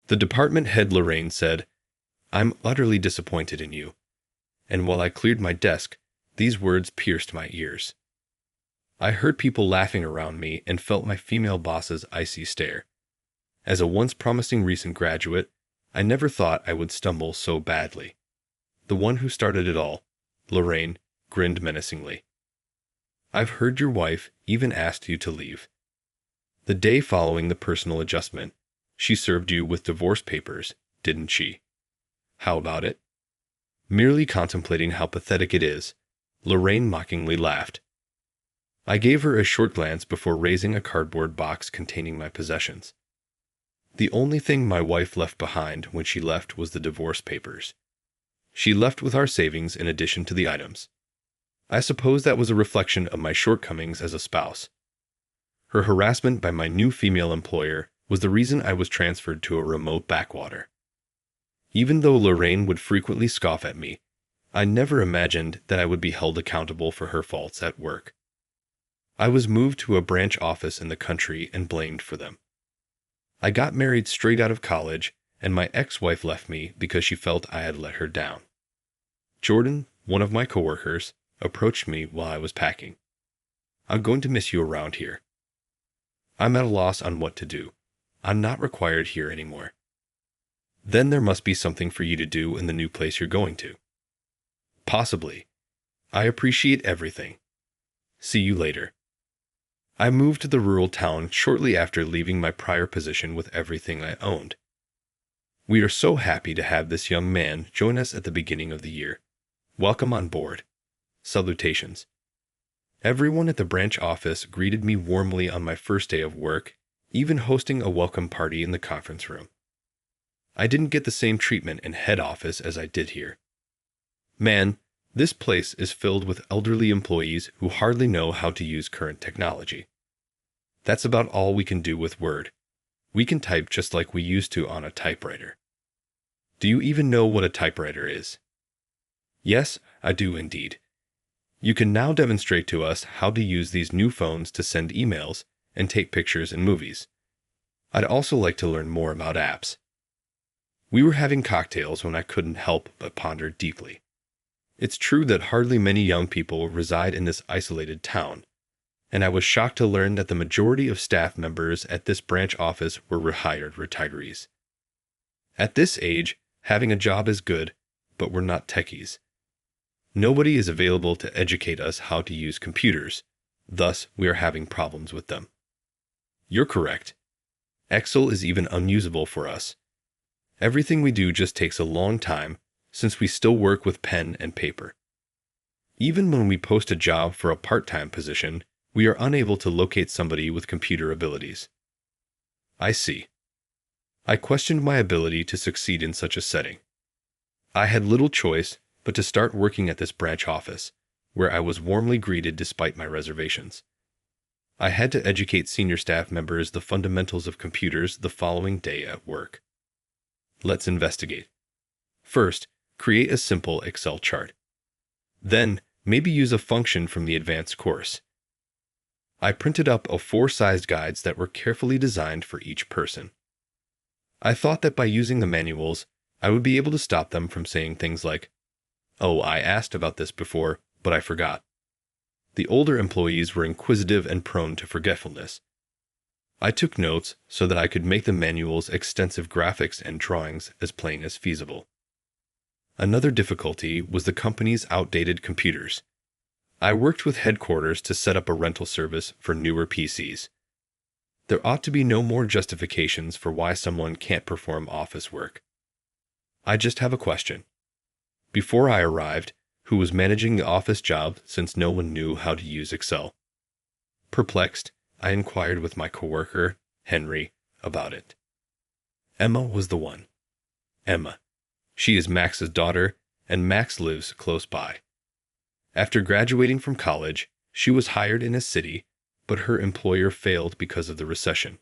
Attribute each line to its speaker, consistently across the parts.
Speaker 1: The department head Lorraine said, "I'm utterly disappointed in you." And while I cleared my desk, these words pierced my ears. I heard people laughing around me and felt my female boss's icy stare. As a once promising recent graduate, I never thought I would stumble so badly. The one who started it all, Lorraine, grinned menacingly. "I've heard your wife even asked you to leave." The day following the personal adjustment, she served you with divorce papers, didn't she? How about it? Merely contemplating how pathetic it is, Lorraine mockingly laughed. I gave her a short glance before raising a cardboard box containing my possessions. The only thing my wife left behind when she left was the divorce papers. She left with our savings in addition to the items. I suppose that was a reflection of my shortcomings as a spouse. Her harassment by my new female employer was the reason I was transferred to a remote backwater. Even though Lorraine would frequently scoff at me, I never imagined that I would be held accountable for her faults at work. I was moved to a branch office in the country and blamed for them. I got married straight out of college, and my ex-wife left me because she felt I had let her down. Jordan, one of my coworkers, approached me while I was packing. "I'm going to miss you around here." I'm at a loss on what to do. I'm not required here anymore. Then there must be something for you to do in the new place you're going to. Possibly. I appreciate everything. See you later. I moved to the rural town shortly after leaving my prior position with everything I owned. We are so happy to have this young man join us at the beginning of the year. Welcome on board. Salutations. Everyone at the branch office greeted me warmly on my first day of work, even hosting a welcome party in the conference room. I didn't get the same treatment in head office as I did here. Man, this place is filled with elderly employees who hardly know how to use current technology. That's about all we can do with Word. We can type just like we used to on a typewriter. Do you even know what a typewriter is? Yes, I do indeed. You can now demonstrate to us how to use these new phones to send emails and take pictures and movies. I'd also like to learn more about apps. We were having cocktails when I couldn't help but ponder deeply. It's true that hardly many young people reside in this isolated town, and I was shocked to learn that the majority of staff members at this branch office were retired retirees. At this age, having a job is good, but we're not techies. Nobody is available to educate us how to use computers, thus we are having problems with them. You're correct. Excel is even unusable for us. Everything we do just takes a long time, since we still work with pen and paper. Even when we post a job for a part-time position, we are unable to locate somebody with computer abilities. I see. I questioned my ability to succeed in such a setting. I had little choice but to start working at this branch office, where I was warmly greeted despite my reservations. I had to educate senior staff members the fundamentals of computers the following day at work. Let's investigate. First, create a simple Excel chart. Then, maybe use a function from the advanced course. I printed up 4-sized guides that were carefully designed for each person. I thought that by using the manuals, I would be able to stop them from saying things like, "Oh, I asked about this before, but I forgot." The older employees were inquisitive and prone to forgetfulness. I took notes so that I could make the manual's extensive graphics and drawings as plain as feasible. Another difficulty was the company's outdated computers. I worked with headquarters to set up a rental service for newer PCs. There ought to be no more justifications for why someone can't perform office work. I just have a question. Before I arrived, who was managing the office job since no one knew how to use Excel? Perplexed, I inquired with my coworker, Henry, about it. Emma was the one. Emma. She is Max's daughter, and Max lives close by. After graduating from college, she was hired in a city, but her employer failed because of the recession.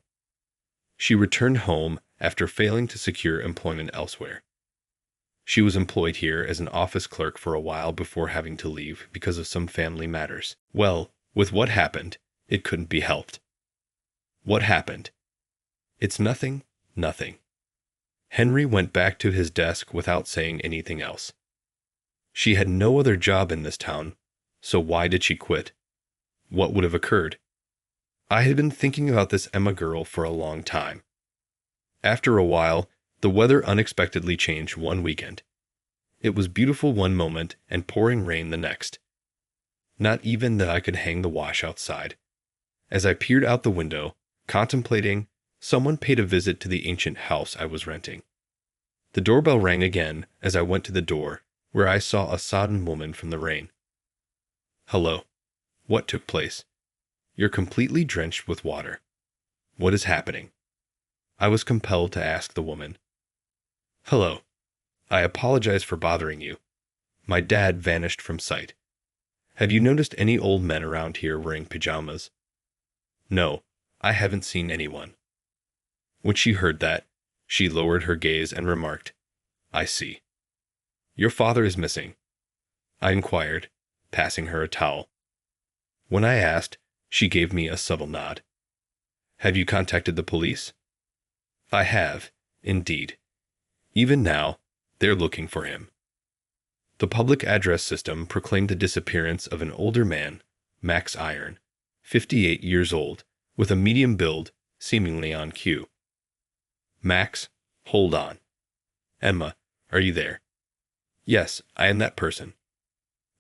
Speaker 1: She returned home after failing to secure employment elsewhere. She was employed here as an office clerk for a while before having to leave because of some family matters. Well, with what happened, it couldn't be helped. What happened? It's nothing, nothing. Henry went back to his desk without saying anything else. She had no other job in this town, so why did she quit? What would have occurred? I had been thinking about this Emma girl for a long time. After a while, the weather unexpectedly changed one weekend. It was beautiful one moment and pouring rain the next. Not even that I could hang the wash outside. As I peered out the window, contemplating, someone paid a visit to the ancient house I was renting. The doorbell rang again as I went to the door, where I saw a sodden woman from the rain. "Hello. What took place? You're completely drenched with water. What is happening?" I was compelled to ask the woman. "Hello. I apologize for bothering you. My dad vanished from sight. Have you noticed any old men around here wearing pajamas?" "No, I haven't seen anyone." When she heard that, she lowered her gaze and remarked, "I see. Your father is missing?" I inquired, passing her a towel. When I asked, she gave me a subtle nod. "Have you contacted the police?" "I have, indeed. Even now, they're looking for him." The public address system proclaimed the disappearance of an older man, Max Iron, 58 years old, with a medium build, seemingly on cue. "Max, hold on. Emma, are you there?" "Yes, I am that person."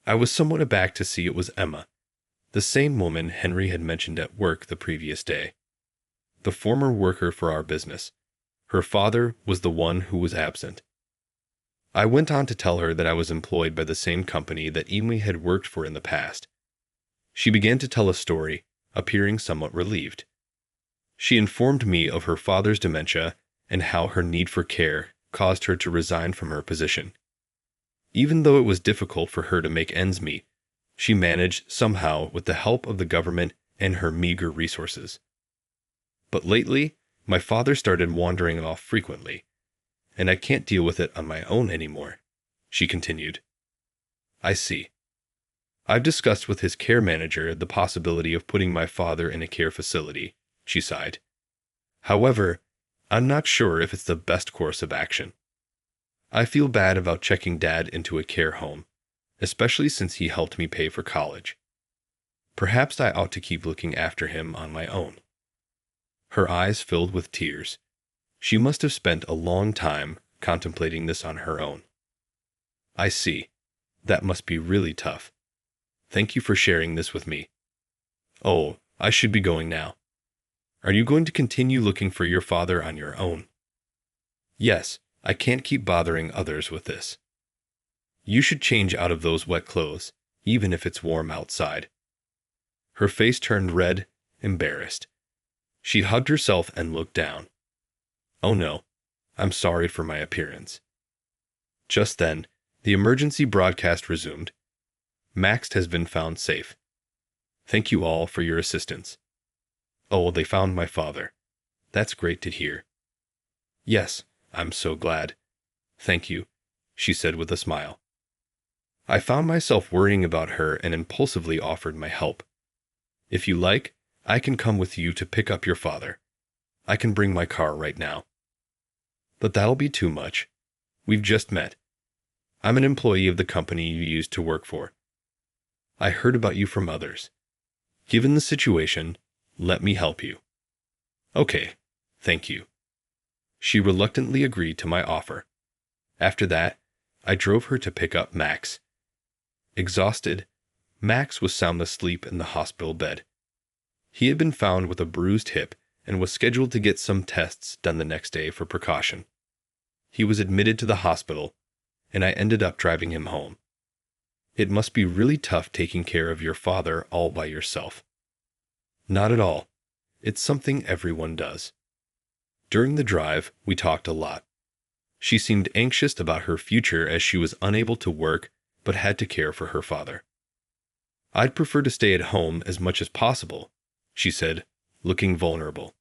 Speaker 1: I was somewhat aback to see it was Emma, the same woman Henry had mentioned at work the previous day. The former worker for our business. Her father was the one who was absent. I went on to tell her that I was employed by the same company that Emily had worked for in the past. She began to tell a story, appearing somewhat relieved. She informed me of her father's dementia and how her need for care caused her to resign from her position. Even though it was difficult for her to make ends meet, she managed somehow with the help of the government and her meager resources. "But lately, my father started wandering off frequently, and I can't deal with it on my own anymore," she continued. "I see. I've discussed with his care manager the possibility of putting my father in a care facility," she sighed. "However, I'm not sure if it's the best course of action. I feel bad about checking Dad into a care home, especially since he helped me pay for college. Perhaps I ought to keep looking after him on my own." Her eyes filled with tears. She must have spent a long time contemplating this on her own. "I see. That must be really tough. Thank you for sharing this with me. Oh, I should be going now. Are you going to continue looking for your father on your own?" "Yes, I can't keep bothering others with this." "You should change out of those wet clothes, even if it's warm outside." Her face turned red, embarrassed. She hugged herself and looked down. "Oh no, I'm sorry for my appearance." Just then, the emergency broadcast resumed. "Max has been found safe. Thank you all for your assistance." "Oh, they found my father. That's great to hear." "Yes, I'm so glad. Thank you," she said with a smile. I found myself worrying about her and impulsively offered my help. "If you like, I can come with you to pick up your father. I can bring my car right now." "But that'll be too much. We've just met. I'm an employee of the company you used to work for. I heard about you from others. Given the situation, let me help you." "Okay, thank you." She reluctantly agreed to my offer. After that, I drove her to pick up Max. Exhausted, Max was sound asleep in the hospital bed. He had been found with a bruised hip and was scheduled to get some tests done the next day for precaution. He was admitted to the hospital, and I ended up driving him home. It must be really tough taking care of your father all by yourself. Not at all. It's something everyone does. During the drive, we talked a lot. She seemed anxious about her future as she was unable to work but had to care for her father. "I'd prefer to stay at home as much as possible," she said, looking vulnerable.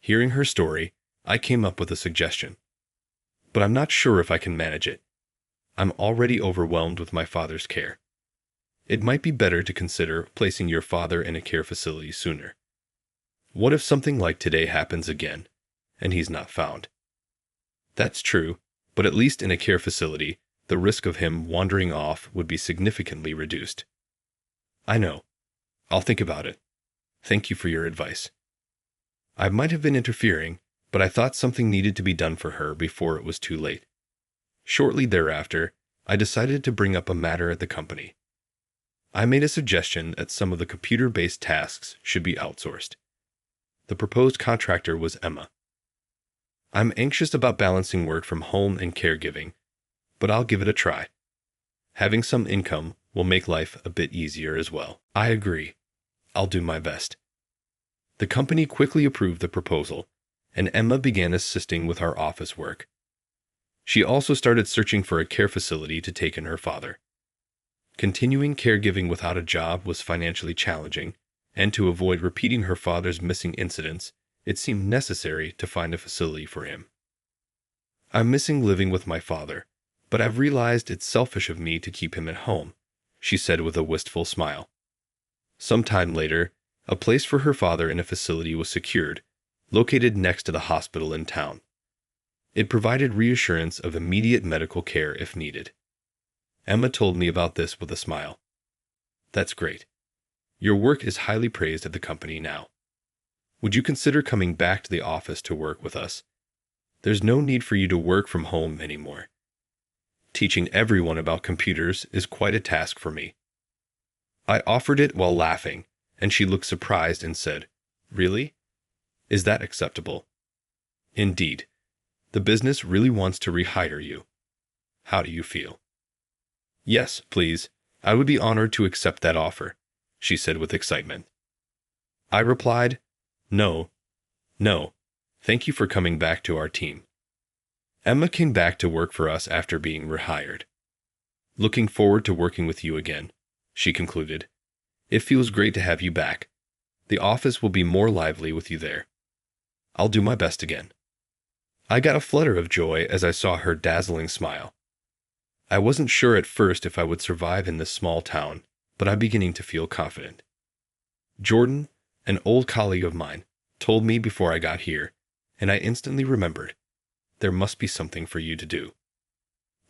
Speaker 1: Hearing her story, I came up with a suggestion. "But I'm not sure if I can manage it. I'm already overwhelmed with my father's care. It might be better to consider placing your father in a care facility sooner. What if something like today happens again, and he's not found?" That's true, but at least in a care facility, the risk of him wandering off would be significantly reduced. I know. I'll think about it. Thank you for your advice. I might have been interfering, but I thought something needed to be done for her before it was too late. Shortly thereafter, I decided to bring up a matter at the company. I made a suggestion that some of the computer-based tasks should be outsourced. The proposed contractor was Emma. I'm anxious about balancing work from home and caregiving, but I'll give it a try. Having some income will make life a bit easier as well. I agree. I'll do my best. The company quickly approved the proposal, and Emma began assisting with our office work. She also started searching for a care facility to take in her father. Continuing caregiving without a job was financially challenging, and to avoid repeating her father's missing incidents, it seemed necessary to find a facility for him. I'm missing living with my father, but I've realized it's selfish of me to keep him at home, she said with a wistful smile. Sometime later, a place for her father in a facility was secured, located next to the hospital in town. It provided reassurance of immediate medical care if needed. Emma told me about this with a smile. That's great. Your work is highly praised at the company now. Would you consider coming back to the office to work with us? There's no need for you to work from home anymore. Teaching everyone about computers is quite a task for me. I offered it while laughing, and she looked surprised and said, Really? Is that acceptable? Indeed. The business really wants to rehire you. How do you feel? Yes, please. I would be honored to accept that offer, she said with excitement. I replied, No. Thank you for coming back to our team. Emma came back to work for us after being rehired. Looking forward to working with you again, she concluded. It feels great to have you back. The office will be more lively with you there. I'll do my best again. I got a flutter of joy as I saw her dazzling smile. I wasn't sure at first if I would survive in this small town, but I'm beginning to feel confident. Jordan, an old colleague of mine, told me before I got here, and I instantly remembered. There must be something for you to do.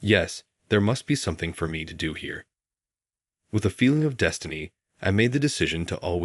Speaker 1: Yes, there must be something for me to do here. With a feeling of destiny, I made the decision to always